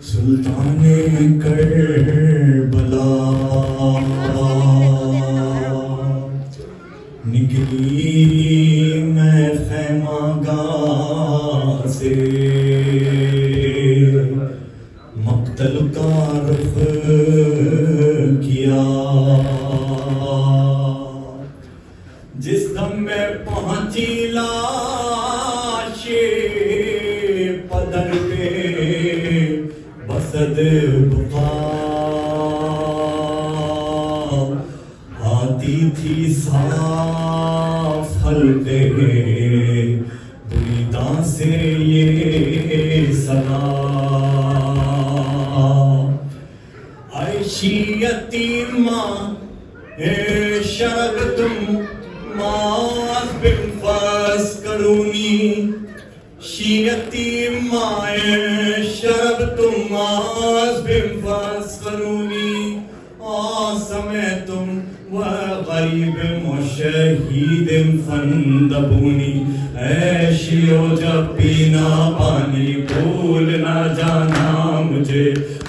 سلطان کربلا نکلی میں خیمہ گاہ سے، مقتل کا رخ کیا، جس دم میں پہنچی لاش پدر پہ بسد بقا، آتی تھی صاف حلقے بریداں سے یہ صدا، عیشی یتیمہ شربتم ماء فاسکرونی، شیعتیمہ شربتم ماء فاسکرونی، آسمعتم وغریب مشہید فاندبونی، اے شیعو جب پینا پانی بھول نہ جانا مجھے،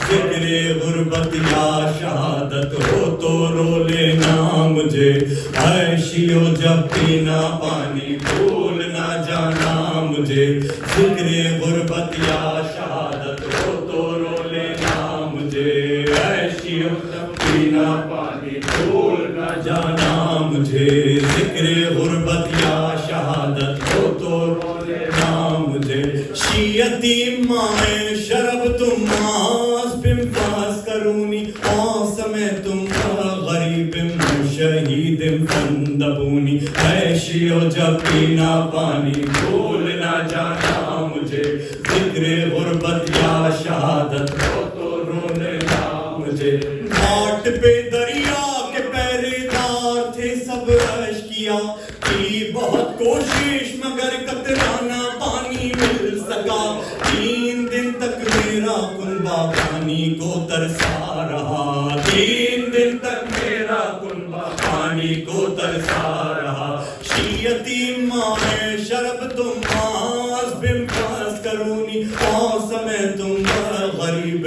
ذکر غربت یا شہادت ہو تو رو لینا مجھے، اے شیعو جب پینا پانی بھول نہ جانا مجھے، ذکر غربت یا شہادت ہو تو رو لینا مجھے، اے شیعو جب پینا پانی بھول نہ جانا مجھے، ذکر غربت یا شہادت ہو تو رو لینا مجھے، شیعتیمہ شربتم ماء فاسکرونی، آسمعتم غریب شہید فاندبونی، اے شیعو جب پینا پانی بھول نہ جانا مجھے، ذکر غربت یا شہادت ہو تو رو لینا مجھے، گھاٹ پہ دریا کے پہرے دار تھے سب اشقیا، کی بہت کوشش مگر قطرانہ پانی مل سکا، 3 دن تک میرا کنبہ پانی کو ترسا رہا، 3 دن تک میرا کنبہ پانی کو ترسا رہا، شیعتیمہ شربتم ماء فاسکرونی، آسمعتم غریب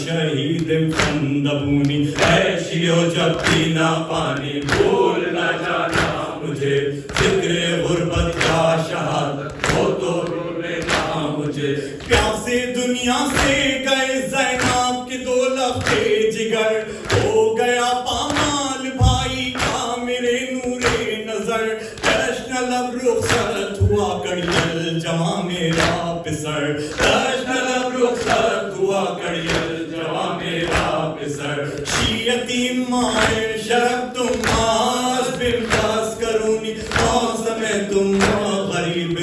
شہید فاندبونی، اے شیعو جب پینا پانی بھول نہ جانا مجھے، ذکر غربت کا شہادت ہو تو رو لینا مجھے، پیاسے دنیا سے گئے زینب کے 2 لفظ جگر، ہو گیا پامال بھائی کا میرے نورے نظر، جشن لب رخصت ہوا کڑیل جواں میرا پسر، جشن لب رخصت ہوا کڑیل جواں میرا پسر، شیعتیمہ شربتم ماء فاسکرونی، آسمعتم غریب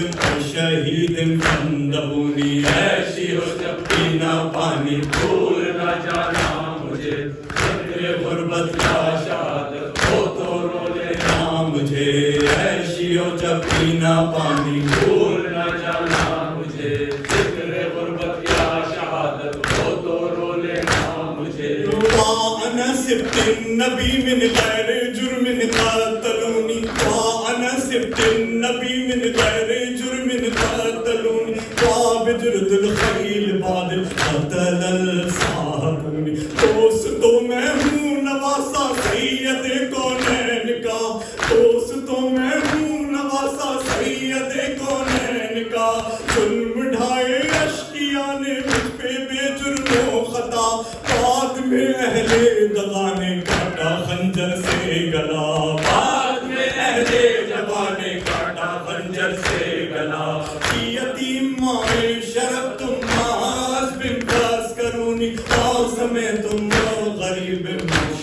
شہید فاندبونی، اے شیعو جب پینا پانی بھول نہ جانا مجھے، ذکر غربت کا شہادت ہو تو رو لینا مجھے، اے شیعو جب پینا پانی بھول نہ جانا مجھے، ذکر غربت کا شہادت ہو تو رو لینا مجھے، وَأَنَا سِبْتِ النَّبِيِّ مِنْ غَيْرِ جُرْمٍ قَاتَلُونِي، وَأَنَا سِبْتِ النَّبِيِّ مِنْ غَيْرِ جُرْمٍ قَاتَلُونِي، وَبِجُرْدِ الْخَيْلِ بَعْدِ قَتَلَ الْصَحَابُونِي، دوست تو میں ہوں نواسا سید کونین کا، دوست تو میں ہوں نواسا سید کونین کا، ظلم ڈھائے اشقیاء نے مجھ پہ بے جرم و خطا، بعد میں اہل دغا نے کاٹا خنجر سے گلا، بعد میں اہل جفا نے کاٹا خنجر سے گلا، شیعتیمہ شربتم ماء فاسکرونی، آسمعتم غریب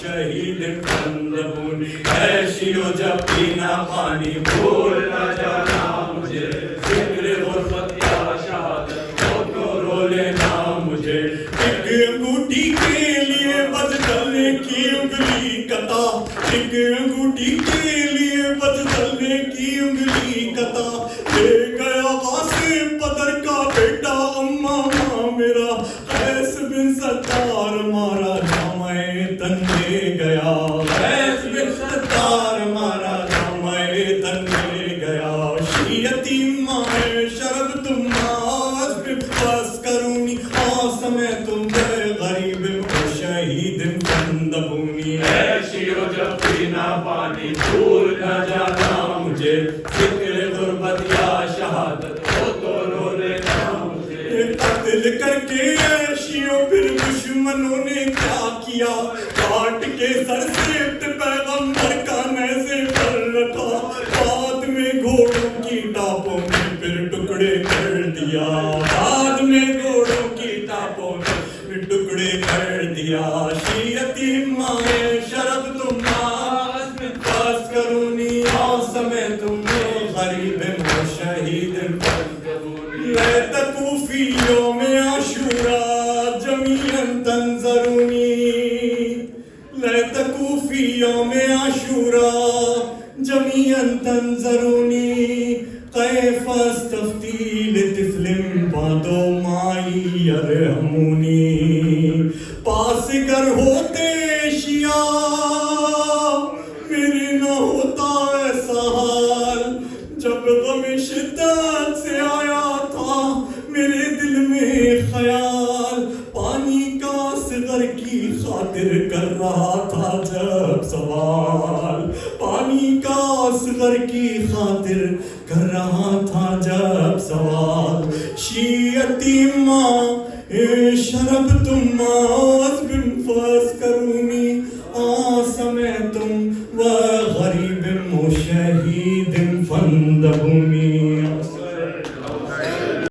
شہید فاندبونی، اے شیعو جب پینا پانی بھول نہ جانا مجھے، ذکر غربت یا شہادت ہو تو رو لینا مجھے، ایک انگوٹھی کے لیے بدلنے کی انگلی کتا، ایک انگوٹھی کے لیے بدلنے کی انگلی کتا، لے گیا قاسم پدر کا بیٹا امامہ میرا، قیس بن ستار مارا جامع تن لے گیا، قیس بن ستار مارا جامع تن لے گیا، شیعتیمہ شرب شہادت ہو تو رو لینا مجھے. قتل کر کے شیعوں پھر دشمنوں نے کیا کیا, کاٹ کے سر سے پیغمبر کا نیزے پر رکھا, بعد میں گھوڑوں کی ٹاپوں میں پھر ٹکڑے کر دیا, بعد میں گھوڑوں کی ٹاپوں میں پھر ٹکڑے کر دیا. شیعتی مائے شرب تم پاس کرونی, سمیتم غریب و شہید لیتکو فی یوم عاشورا جمیعا تنظرونی, لیتکو فی یوم عاشورا جمیعا تنظرونی, کیف استفتی لطفل بعد مائی یرحمونی. پاس گر ہوتے شیعہ میرے نہ ہوتا ایسا حال, جب غم شدت سے آیا تھا میرے دل میں خیال, پانی کا اصغر کی خاطر کر رہا تھا جب سوال, پانی کا اصغر کی خاطر کر رہا تھا جب سوال. شیعتی ماں شرب تم ماس بن فاس کر